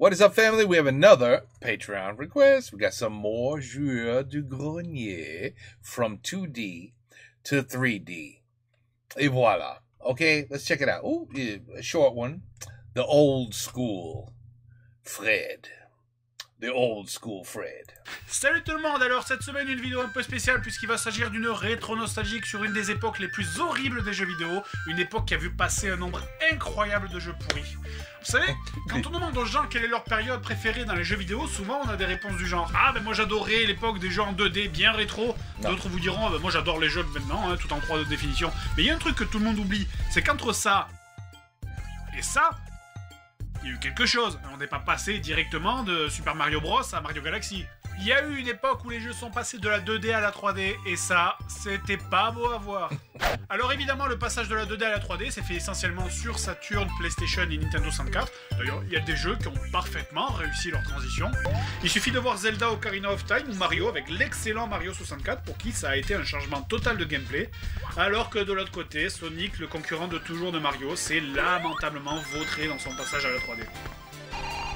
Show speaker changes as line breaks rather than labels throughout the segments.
What is up, family? We have another Patreon request. We got some more Joueurs du Grenier from 2D to 3D. Et voilà. Okay, let's check it out. Ooh, a short one. The old school Fred. The old school Fred.
Salut tout le monde, alors cette semaine une vidéo un peu spéciale puisqu'il va s'agir d'une rétro nostalgique sur une des époques les plus horribles des jeux vidéo, une époque qui a vu passer un nombre incroyable de jeux pourris. Vous savez, quand on demande aux gens quelle est leur période préférée dans les jeux vidéo, souvent on a des réponses du genre « Ah ben moi j'adorais l'époque des jeux en 2D bien rétro », d'autres vous diront « Moi j'adore les jeux de maintenant, hein, tout en 3 de définition ». Mais il y a un truc que tout le monde oublie, c'est qu'entre ça et ça, il y a eu quelque chose. On n'est pas passé directement de Super Mario Bros à Mario Galaxy. Il y a eu une époque où les jeux sont passés de la 2D à la 3D, et ça, c'était pas beau à voir. Alors évidemment, le passage de la 2D à la 3D s'est fait essentiellement sur Saturn, PlayStation et Nintendo 64. D'ailleurs, il y a des jeux qui ont parfaitement réussi leur transition. Il suffit de voir Zelda Ocarina of Time ou Mario avec l'excellent Mario 64 pour qui ça a été un changement total de gameplay. Alors que de l'autre côté, Sonic, le concurrent de toujours de Mario, s'est lamentablement vautré dans son passage à la 3D.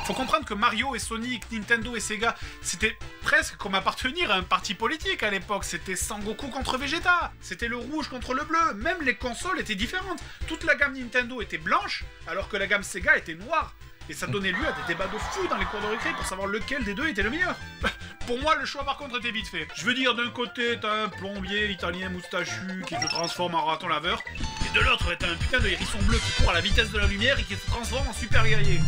Faut comprendre que Mario et Sonic, Nintendo et Sega, c'était presque comme appartenir à un parti politique à l'époque. C'était Sangoku contre Vegeta, c'était le rouge contre le bleu, même les consoles étaient différentes. Toute la gamme Nintendo était blanche, alors que la gamme Sega était noire. Et ça donnait lieu à des débats de fou dans les cours de récré pour savoir lequel des deux était le meilleur. Pour moi, le choix par contre était vite fait. Je veux dire, d'un côté, t'as un plombier italien moustachu qui se transforme en raton laveur, et de l'autre, t'as un putain de hérisson bleu qui court à la vitesse de la lumière et qui se transforme en super guerrier.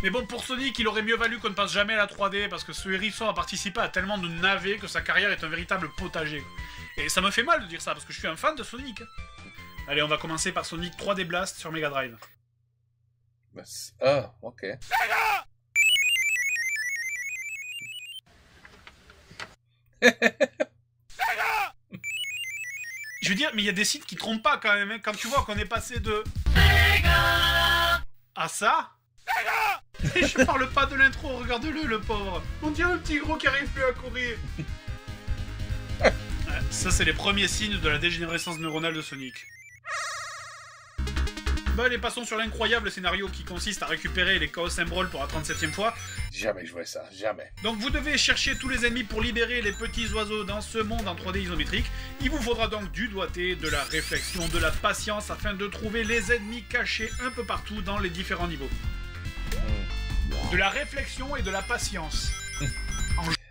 Mais bon, pour Sonic, il aurait mieux valu qu'on ne passe jamais à la 3D, parce que ce hérisson a participé à tellement de navets que sa carrière est un véritable potager. Et ça me fait mal de dire ça, parce que je suis un fan de Sonic. Allez, on va commencer par Sonic 3D Blast sur Mega Drive.
Ah, ok.
Je veux dire, mais il y a des sites qui trompent pas quand même, hein. Quand tu vois qu'on est passé de... à ça. Je parle pas de l'intro, regarde-le, le pauvre. On dirait un petit gros qui arrive plus à courir. Ça, c'est les premiers signes de la dégénérescence neuronale de Sonic. Bah, allez, passons sur l'incroyable scénario qui consiste à récupérer les Chaos Emeralds pour la 37e fois.
Jamais joué ça, jamais.
Donc vous devez chercher tous les ennemis pour libérer les petits oiseaux dans ce monde en 3D isométrique. Il vous faudra donc du doigté, de la réflexion, de la patience afin de trouver les ennemis cachés un peu partout dans les différents niveaux. De la réflexion et de la patience.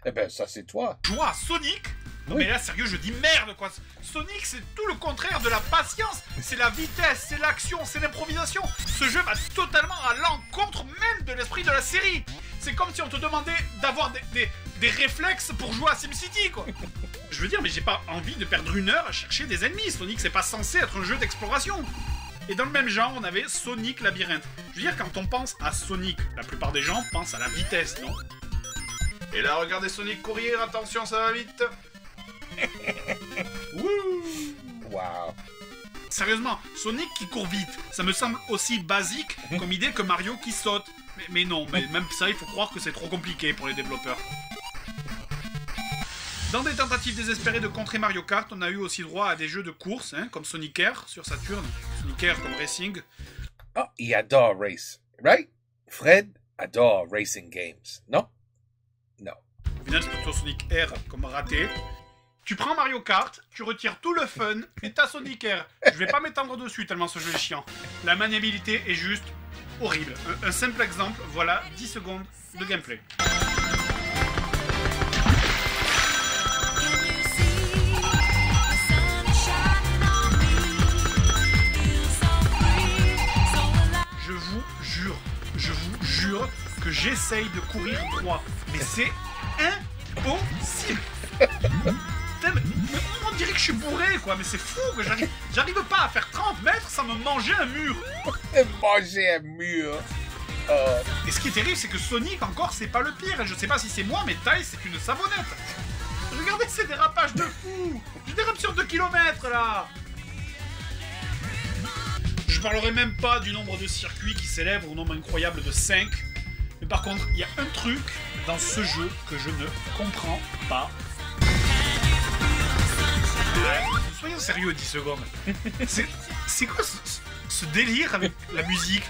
Eh ben, ça c'est toi.
Jouant à Sonic. Non mais là, sérieux, je dis merde, quoi. Sonic, c'est tout le contraire de la patience. C'est la vitesse, c'est l'action, c'est l'improvisation. Ce jeu va totalement à l'encontre même de l'esprit de la série. C'est comme si on te demandait d'avoir des réflexes pour jouer à SimCity, quoi. Je veux dire, mais j'ai pas envie de perdre une heure à chercher des ennemis. Sonic, c'est pas censé être un jeu d'exploration. Et dans le même genre, on avait Sonic Labyrinthe. Je veux dire, quand on pense à Sonic, la plupart des gens pensent à la vitesse, non? Et là, regardez Sonic courir, attention, ça va vite.
Wow.
Sérieusement, Sonic qui court vite, ça me semble aussi basique comme idée que Mario qui saute. Mais non, mais même ça, il faut croire que c'est trop compliqué pour les développeurs. Dans des tentatives désespérées de contrer Mario Kart, on a eu aussi droit à des jeux de course, hein, comme Sonic Air sur Saturn, Sonic Air comme Racing.
Oh, il adore race, right? Fred adore racing games, non? Non.
Au final, c'est plutôt Sonic Air comme raté. Tu prends Mario Kart, tu retires tout le fun, et t'as Sonic Air. Je vais pas m'étendre dessus tellement ce jeu est chiant. La maniabilité est juste horrible. Un simple exemple, voilà 10 secondes de gameplay. Je vous jure que j'essaye de courir droit. Mais c'est impossible. On dirait que je suis bourré, quoi. Mais c'est fou que j'arrive pas à faire 30 mètres sans me manger un mur.
Manger un mur.
Et ce qui est terrible, c'est que Sonic, encore, c'est pas le pire. Et je sais pas si c'est moi, mais Tails, c'est une savonnette. Regardez ces dérapages de fou. Je dérape sur 2 km, là. Je parlerai même pas du nombre de circuits qui s'élèvent au nombre incroyable de 5. Mais par contre, il y a un truc dans ce jeu que je ne comprends pas. Soyons sérieux 10 secondes. C'est quoi ce délire avec la musique?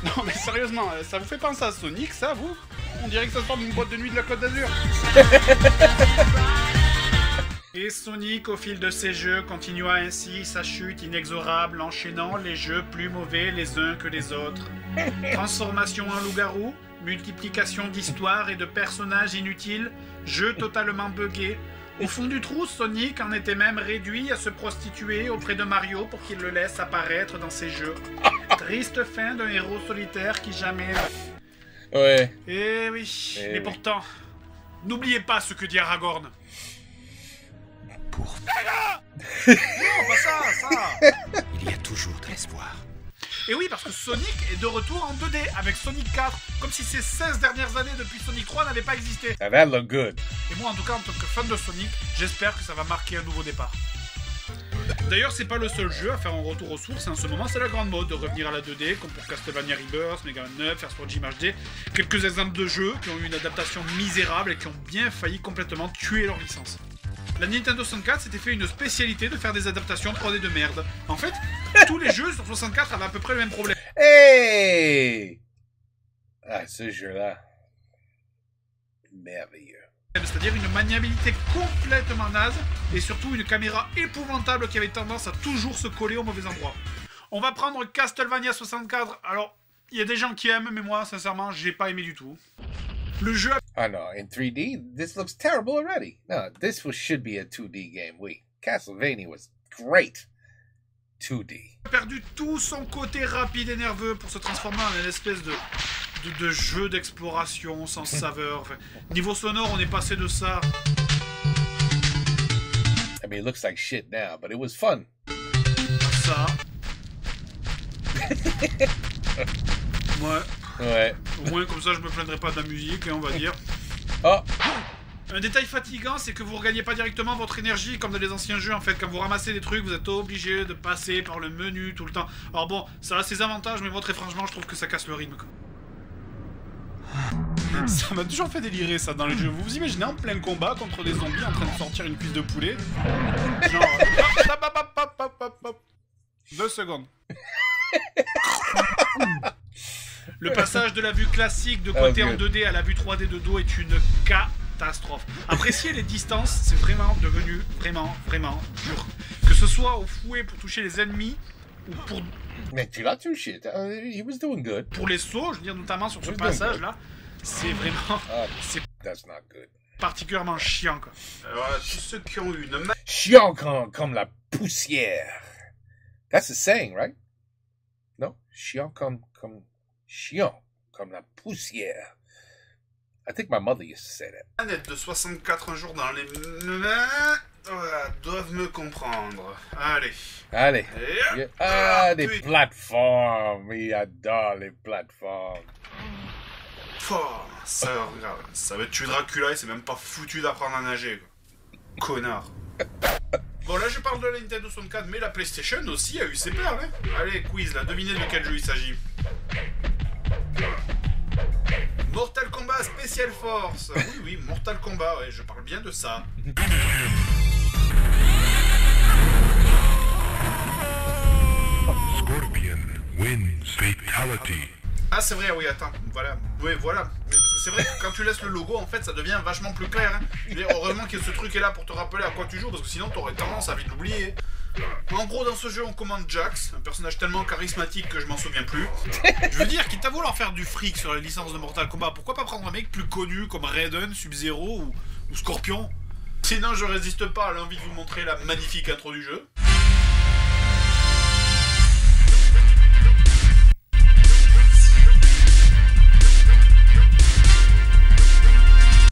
Non mais sérieusement, ça vous fait penser à Sonic, ça, vous? On dirait que ça sort d'une boîte de nuit de la Côte d'Azur. Et Sonic, au fil de ses jeux, continua ainsi sa chute inexorable, enchaînant les jeux plus mauvais les uns que les autres. Transformation en loup-garou, multiplication d'histoires et de personnages inutiles, jeux totalement buggés. Au fond du trou, Sonic en était même réduit à se prostituer auprès de Mario pour qu'il le laisse apparaître dans ses jeux. Triste fin d'un héros solitaire qui jamais...
Ouais.
Eh oui, mais pourtant, n'oubliez pas ce que dit Aragorn.
Pour...
Non, pas ça.
Il y a toujours de l'espoir.
Et oui, parce que Sonic est de retour en 2D avec Sonic 4, comme si ces 16 dernières années depuis Sonic 3 n'avaient pas existé.
That look good.
Et moi, en tout cas, en tant que fan de Sonic, j'espère que ça va marquer un nouveau départ. D'ailleurs, c'est pas le seul jeu à faire un retour aux sources, en ce moment c'est la grande mode de revenir à la 2D, comme pour Castlevania Rebirth, Mega Man 9, First World Gym HD, quelques exemples de jeux qui ont eu une adaptation misérable et qui ont bien failli complètement tuer leur licence. La Nintendo 64 s'était fait une spécialité de faire des adaptations 3D de merde. En fait, tous les jeux sur 64 avaient à peu près le même problème.
Hey! Ah, ce jeu-là. Merveilleux.
C'est-à-dire une maniabilité complètement naze et surtout une caméra épouvantable qui avait tendance à toujours se coller au mauvais endroit. On va prendre Castlevania 64. Alors, il y a des gens qui aiment, mais moi, sincèrement, j'ai pas aimé du tout. Le jeu
Oh no, in 3D, this looks terrible already. No, should be a 2D game. Wait, Castlevania was great. 2D.
a perdu tout son côté rapide et nerveux pour se transformer en une espèce de jeu d'exploration sans saveur. Enfin, niveau sonore, on est passé de ça.
I mean, it looks like shit now, but it was fun.
À ça.
Ouais.
Au moins, comme ça, je me plaindrai pas de la musique, on va dire.
Oh!
Un détail fatigant, c'est que vous regagnez pas directement votre énergie comme dans les anciens jeux. En fait, quand vous ramassez des trucs, vous êtes obligé de passer par le menu tout le temps. Alors bon, ça a ses avantages, mais moi, très franchement, je trouve que ça casse le rythme, quoi. Ça m'a toujours fait délirer, ça, dans les jeux. Vous vous imaginez en plein combat contre des zombies en train de sortir une cuisse de poulet? Genre... hop. 2 secondes. Le passage de la vue classique de côté en 2D à la vue 3D de dos est une catastrophe. Apprécier les distances, c'est vraiment devenu vraiment dur. Que ce soit au fouet pour toucher les ennemis ou pour...
Mais tu l'as touché. He was doing good.
Pour les sauts, je veux dire notamment sur ce passage-là, c'est vraiment... c'est
That's not good.
particulièrement chiant, quoi. Alors, tous ceux qui ont eu une...
Chiant comme la poussière. That's a saying, right? No? Chiant comme la poussière. I think my mother used to say that.
Manette de 64 un jour dans les mains... Voilà, doivent me comprendre. Allez.
Des plateformes. Il adore les plateformes.
Ça va tuer Dracula et c'est même pas foutu d'apprendre à nager, quoi. Connard. Bon, là je parle de la Nintendo 64, mais la PlayStation aussi a eu ses perles, hein. Allez, quiz, là, devinez de quel jeu il s'agit. Mortal Kombat Special Force. Oui, Mortal Kombat, ouais, je parle bien de ça.
Scorpion wins fatality.
Ah, c'est vrai, oui, attends, voilà. Oui, voilà. C'est vrai que quand tu laisses le logo, en fait, ça devient vachement plus clair. Hein. Je veux dire, heureusement que ce truc est là pour te rappeler à quoi tu joues, parce que sinon, t'aurais tendance à vite l'oublier. En gros, dans ce jeu, on commande Jax, un personnage tellement charismatique que je m'en souviens plus. Je veux dire, quitte à vouloir faire du fric sur les licences de Mortal Kombat, pourquoi pas prendre un mec plus connu comme Raiden, Sub-Zero ou Scorpion? Sinon, je résiste pas à l'envie de vous montrer la magnifique intro du jeu.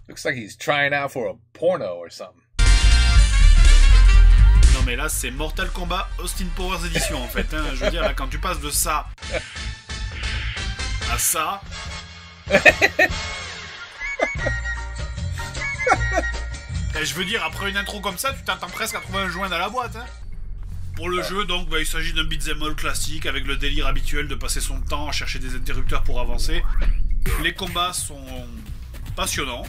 Looks like he's trying out for a porno or something.
Non mais là c'est Mortal Kombat Austin Powers Edition en fait, hein. Je veux dire là quand tu passes de ça à ça... Et je veux dire après une intro comme ça tu t'attends presque à trouver un joint dans la boîte, hein. Pour le jeu donc il s'agit d'un beat'em all classique avec le délire habituel de passer son temps à chercher des interrupteurs pour avancer. Les combats sont... passionnant.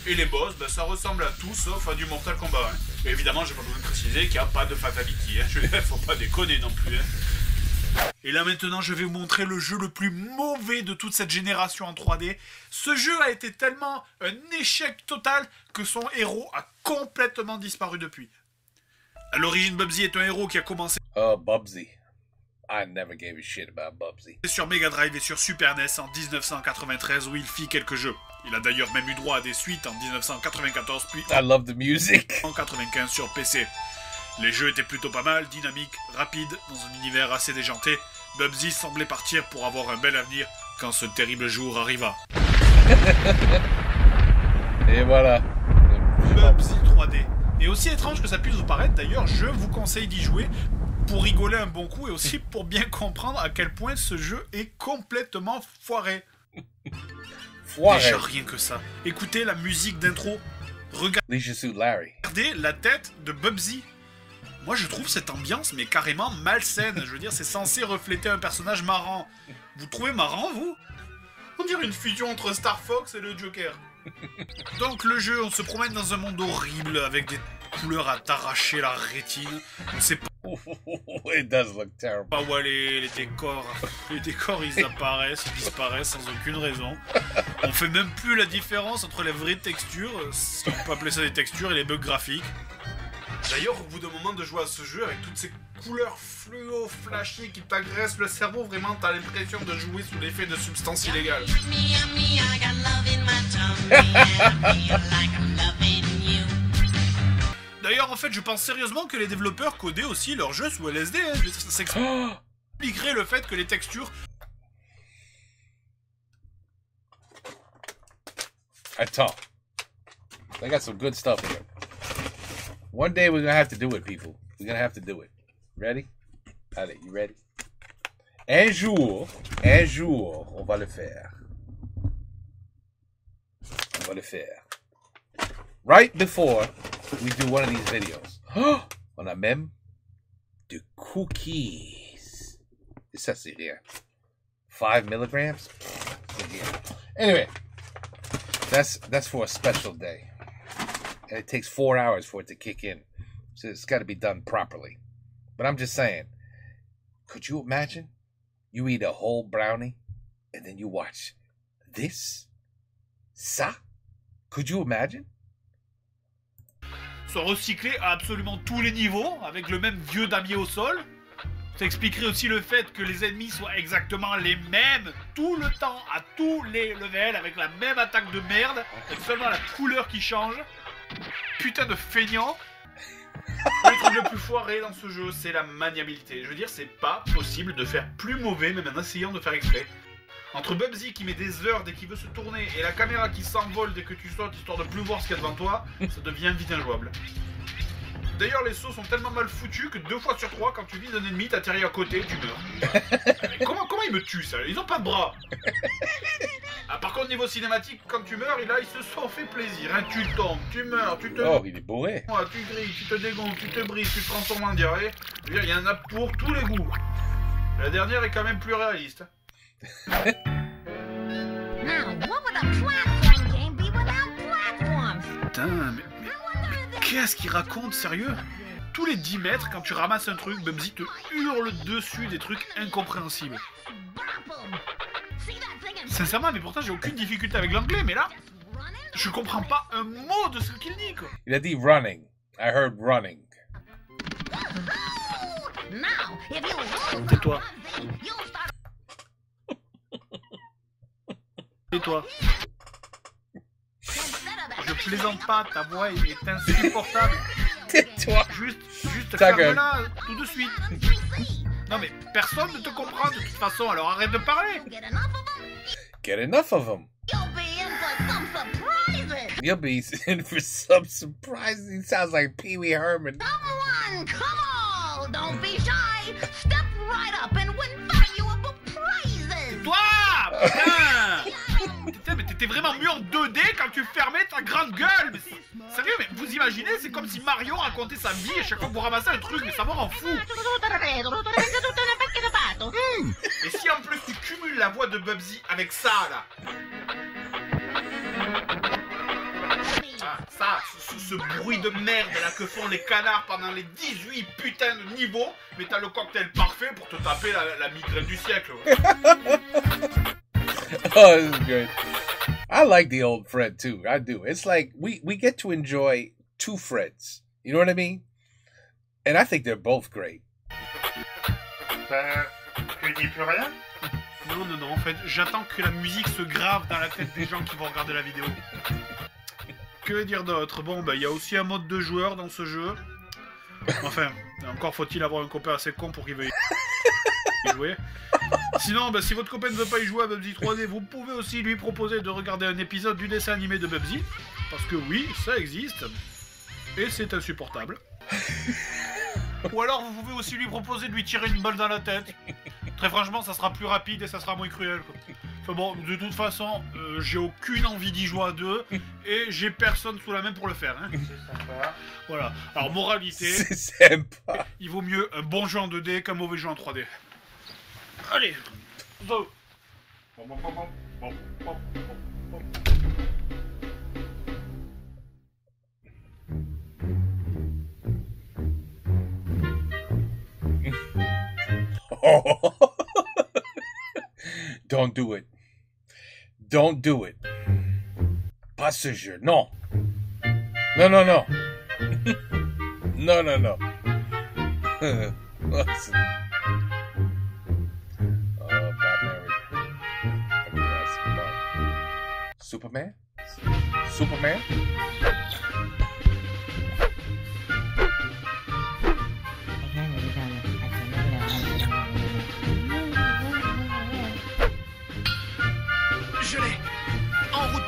Et les boss, bah, ça ressemble à tout sauf à du Mortal Kombat. Hein. Et évidemment, j'ai pas besoin de préciser qu'il n'y a pas de fatality. Hein. Je veux dire, faut pas déconner non plus. Hein. Et là maintenant, je vais vous montrer le jeu le plus mauvais de toute cette génération en 3D. Ce jeu a été tellement un échec total que son héros a complètement disparu depuis. À l'origine, Bubsy est un héros qui a commencé
Bubsy. I never gave a shit about Bubsy.
sur Mega Drive et sur Super NES en 1993 où il fit quelques jeux. Il a d'ailleurs même eu droit à des suites en 1994 puis
I love the music.
en 1995 sur PC. Les jeux étaient plutôt pas mal, dynamiques, rapides, dans un univers assez déjanté. Bubsy semblait partir pour avoir un bel avenir quand ce terrible jour arriva.
Et voilà.
Bubsy 3D. Et aussi étrange que ça puisse vous paraître, d'ailleurs, je vous conseille d'y jouer pour rigoler un bon coup et aussi pour bien comprendre à quel point ce jeu est complètement foiré.
Foiré.
Déjà rien que ça. Écoutez la musique d'intro.
Leisure Suit Larry.
Regardez la tête de Bubsy. Moi je trouve cette ambiance mais carrément malsaine. Je veux dire, c'est censé refléter un personnage marrant. Vous trouvez marrant, vous? On dirait une fusion entre Star Fox et le Joker. Donc le jeu, on se promène dans un monde horrible avec des couleurs à t'arracher la rétine. On sait
It does look terrible.
pas où aller, les décors. Les décors, ils apparaissent, ils disparaissent sans aucune raison. On fait même plus la différence entre les vraies textures, si on peut appeler ça des textures, et les bugs graphiques. D'ailleurs, au bout d'un moment de jouer à ce jeu, avec toutes ces couleurs fluo, flashy qui t'agressent le cerveau, vraiment, t'as l'impression de jouer sous l'effet de substances illégales. D'ailleurs, en fait, je pense sérieusement que les développeurs codaient aussi leurs jeux sous LSD. Hein. Ça expliquerait le fait que les textures...
Attends. They got some good stuff here. One day we're gonna have to do it, people. We're gonna have to do it. Ready? Allez, you ready? Un jour, on va le faire. On va le faire. Right before we do one of these videos. On a même de cookies. Et ça, c'est rien. 5 milligrams? Anyway, that's for a special day. And it takes 4 hours for it to kick in. So it's got to be done properly. But I'm just saying, could you imagine? You eat a whole brownie and then you watch this? Ça? Could you imagine?
Sont recyclés à absolument tous les niveaux, avec le même vieux damier au sol. Ça expliquerait aussi le fait que les ennemis soient exactement les mêmes tout le temps, à tous les levels, avec la même attaque de merde, avec seulement la couleur qui change. Putain de feignant. Le truc le plus foiré dans ce jeu, c'est la maniabilité. Je veux dire, c'est pas possible de faire plus mauvais, même en essayant de faire exprès. Entre Bubsy qui met des heures dès qu'il veut se tourner et la caméra qui s'envole dès que tu sautes histoire de plus voir ce qu'il y a devant toi, ça devient vite injouable. D'ailleurs, les sauts sont tellement mal foutus que 2 fois sur 3, quand tu vises un ennemi, t'atterris à côté, tu meurs. Mais comment ils me tuent, ça? Ils ont pas de bras. Ah, par contre, niveau cinématique, quand tu meurs, là, ils se sont fait plaisir. Hein. Tu tombes, tu meurs, tu te...
Oh, il est bourré.
Tu grilles, tu te dégonfles, tu te brises, tu te transformes en diarrhée. Je veux dire, il y en a pour tous les goûts. La dernière est quand même plus réaliste.
Now, what would a platform game be without platforms?
Putain, mais qu'est-ce qu'il raconte, sérieux? Tous les 10 mètres, quand tu ramasses un truc, Bubsy te hurle dessus des trucs incompréhensibles. Sincèrement, mais pourtant j'ai aucune difficulté avec l'anglais, mais là, je comprends pas un mot de ce qu'il dit, quoi.
Il a dit running. I heard running.
Tais-toi. Tais-toi. Je plaisante pas, ta voix est insupportable.
Tais-toi.
Juste
Ta gueule.
ferme-la tout de suite. Non mais personne ne te comprend de toute façon, alors arrête de parler.
Get enough of them. You'll be in for some surprises. He sounds like Pee Wee Herman.
Come on! Don't be shy! Step right up and win valuable prizes!
Toi, putain. Putain, mais t'étais vraiment mieux en 2D quand tu fermais ta grande gueule. Mais sérieux, mais vous imaginez, c'est comme si Mario racontait sa vie et chaque fois que vous ramassez un truc, mais ça me rend fou. Et si en plus tu cumules la voix de Bubsy avec ça, là. Ah, ça, ce bruit de merde là que font les canards pendant les 18 putains de niveaux, mais t'as le cocktail parfait pour te taper la migraine du siècle. Ouais.
Oh, this is good. I like the old Fred too. I do. It's like we get to enjoy two Freds. You know what I mean? And I think they're both great.
Tu dis plus rien? Non, en fait, j'attends que la musique se grave dans la tête des gens qui vont regarder la vidéo. Que dire d'autre? Bon, il y a aussi un mode de joueur dans ce jeu. Enfin, encore faut-il avoir un copain assez con pour qu'il veuille y jouer. Sinon, si votre copain ne veut pas y jouer à Bubsy 3D, vous pouvez aussi lui proposer de regarder un épisode du dessin animé de Bubsy. Parce que oui, ça existe. Et c'est insupportable. Ou alors vous pouvez aussi lui proposer de lui tirer une balle dans la tête. Très franchement, ça sera plus rapide et ça sera moins cruel, quoi. Enfin bon, de toute façon, j'ai aucune envie d'y jouer à deux et j'ai personne sous la main pour le faire. Hein. C'est sympa. Voilà. Alors, moralité,
C'est sympa.
il vaut mieux un bon jeu en 2D qu'un mauvais jeu en 3D. Allez, go.
Oh. Don't do it. Don't do it. Pas ce jeu. Non. Non, non, non. Non, non, non. Listen. Oh, Batman. Superman? Superman?
Je l'ai. En route.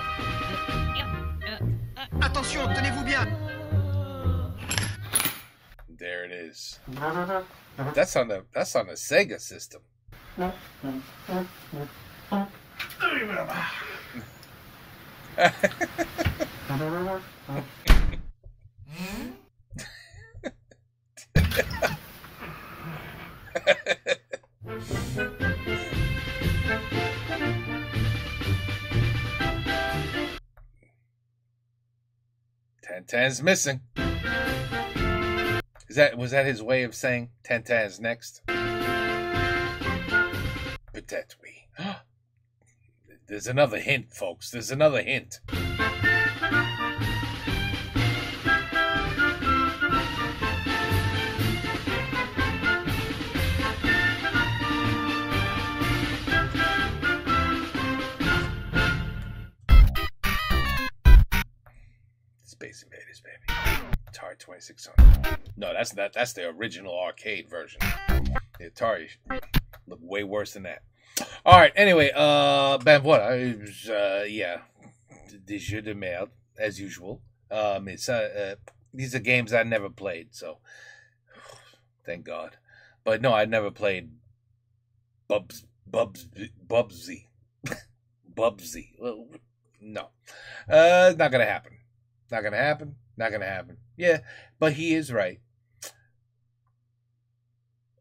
Attention, tenez-vous bien.
There it is. That's on the Sega system. Tantan's missing. Was that his way of saying Tantan's next? Peut-être oui. There's another hint, folks. There's another hint. Space Invaders, baby. Atari 2600. No, that's the original arcade version. The Atari looked way worse than that. All right. Anyway, ben voilà. Yeah, des jeux de merde as usual. These are games I never played, so thank God. But no, I never played Bubsy. Bubsy. Well, no, not gonna happen. Not gonna happen. Not gonna happen. Yeah, but he is right.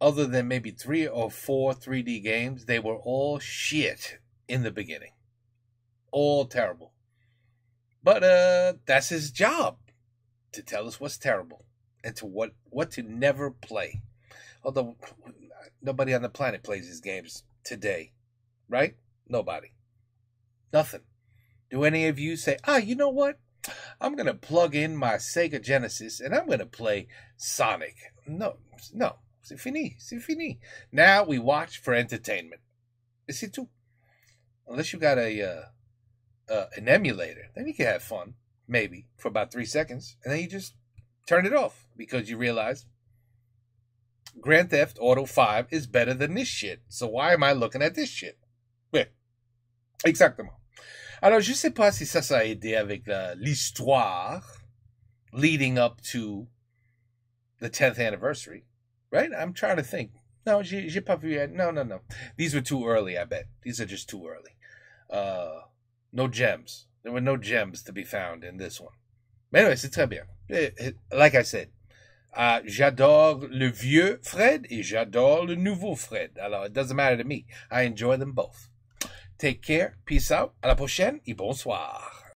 Other than maybe 3 or 4 3D games, they were all shit in the beginning. All terrible. But that's his job, to tell us what's terrible and to what to never play. Although nobody on the planet plays these games today, right? Nobody. Nothing. Do any of you say, you know what? I'm going to plug in my Sega Genesis and I'm going to play Sonic. No. C'est fini. Now we watch for entertainment. C'est tout. Unless you got an emulator, then you can have fun, maybe, for about 3 seconds, and then you just turn it off because you realize Grand Theft Auto 5 is better than this shit. So why am I looking at this shit? Ouais. Exactement. Alors, je sais pas si ça a aidé avec l'histoire leading up to the 10th anniversary. Right? I'm trying to think. No, j'ai pas vu yet. No. These were too early, I bet. These are just too early. No gems. There were no gems to be found in this one. Mais anyway, c'est très bien. Like I said, j'adore le vieux Fred et j'adore le nouveau Fred. Alors, it doesn't matter to me. I enjoy them both. Take care. Peace out. À la prochaine et bonsoir.